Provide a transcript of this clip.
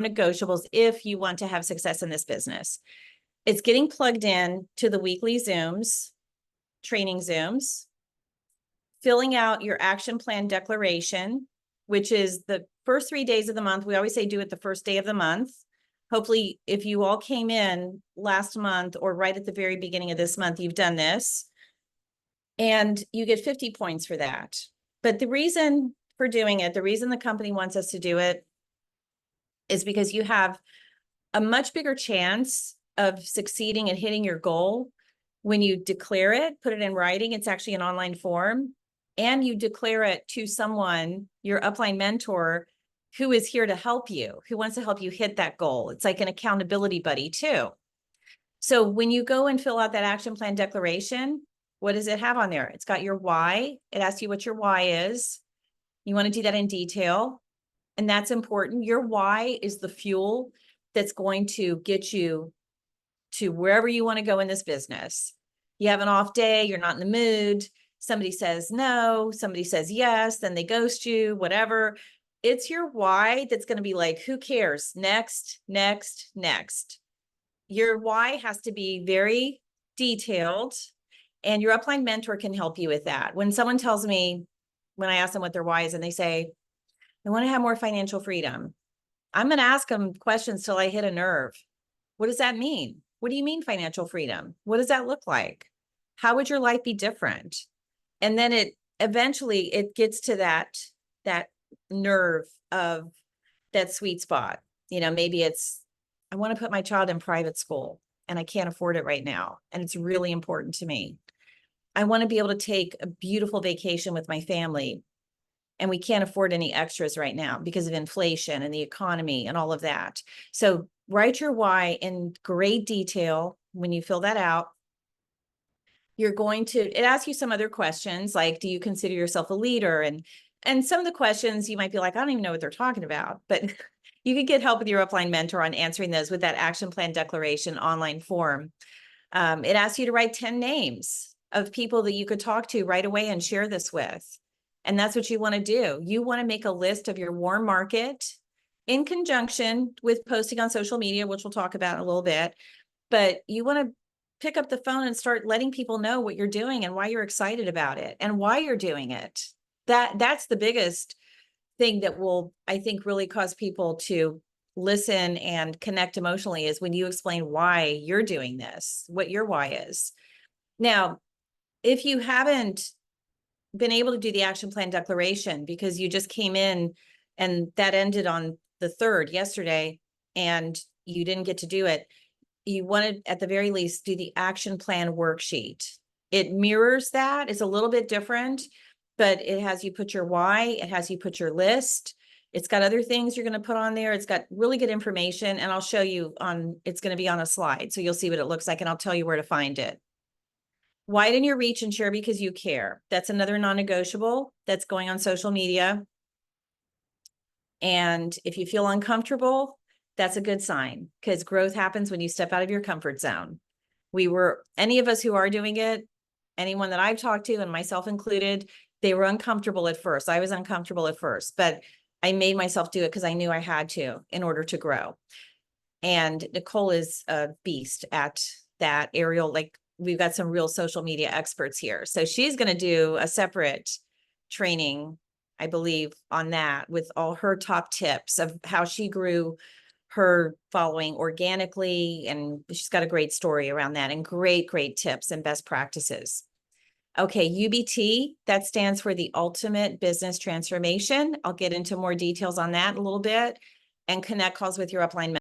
negotiables if you want to have success in this business. It's getting plugged in to the weekly Zooms, training Zooms, filling out your action plan declaration, which is the first 3 days of the month. We always say do it the first day of the month. Hopefully, if you all came in last month or right at the very beginning of this month, you've done this. And you get 50 points for that. But the reason for doing it, the reason the company wants us to do it is because you have a much bigger chance of succeeding and hitting your goal when you declare it, put it in writing. It's actually an online form, and you declare it to someone, your upline mentor, who is here to help you, who wants to help you hit that goal. It's like an accountability buddy too. So when you go and fill out that action plan declaration, what does it have on there? It's got your why. It asks you what your why is. You want to do that in detail. And that's important. Your why is the fuel that's going to get you to wherever you want to go in this business. You have an off day, you're not in the mood. Somebody says no, somebody says yes, then they ghost you, whatever. It's your why that's going to be like, who cares? Next, next, next. Your why has to be very detailed, and your upline mentor can help you with that. When someone tells me, when I ask them what their why is, and they say, I want to have more financial freedom, I'm going to ask them questions till I hit a nerve. What does that mean? What do you mean financial freedom? What does that look like? How would your life be different? And then it eventually it gets to that nerve of that sweet spot. You know, maybe it's, I want to put my child in private school and I can't afford it right now. And it's really important to me. I want to be able to take a beautiful vacation with my family, and we can't afford any extras right now because of inflation and the economy and all of that. So write your why in great detail. When you fill that out, you're going to, it asks you some other questions like, do you consider yourself a leader? And some of the questions you might be like, I don't even know what they're talking about, but you could get help with your upline mentor on answering those with that action plan declaration online form. It asks you to write 10 names of people that you could talk to right away and share this with. And that's what you want to do. You want to make a list of your warm market in conjunction with posting on social media, which we'll talk about in a little bit. But you want to pick up the phone and start letting people know what you're doing and why you're excited about it and why you're doing it. That's the biggest thing that will, I think, really cause people to listen and connect emotionally, is when you explain why you're doing this, what your why is. Now, if you haven't been able to do the action plan declaration because you just came in and that ended on the 3rd yesterday and you didn't get to do it, you want to at the very least do the action plan worksheet. It mirrors that. It's a little bit different, but it has you put your why, it has you put your list. It's got other things you're going to put on there. It's got really good information, and I'll show you on, it's going to be on a slide, so you'll see what it looks like, and I'll tell you where to find it. Widen your reach and share because you care. That's another non-negotiable that's going on social media. And if you feel uncomfortable, that's a good sign, because growth happens when you step out of your comfort zone. Any of us who are doing it, anyone that I've talked to, and myself included, they were uncomfortable at first. I was uncomfortable at first, but I made myself do it because I knew I had to in order to grow. And Nicole is a beast at that. Ariel, like, we've got some real social media experts here. So she's going to do a separate training, I believe, on that with all her top tips of how she grew her following organically. And she's got a great story around that and great tips and best practices. Okay, UBT, that stands for the Ultimate Business Transformation. I'll get into more details on that in a little bit. And connect calls with your upline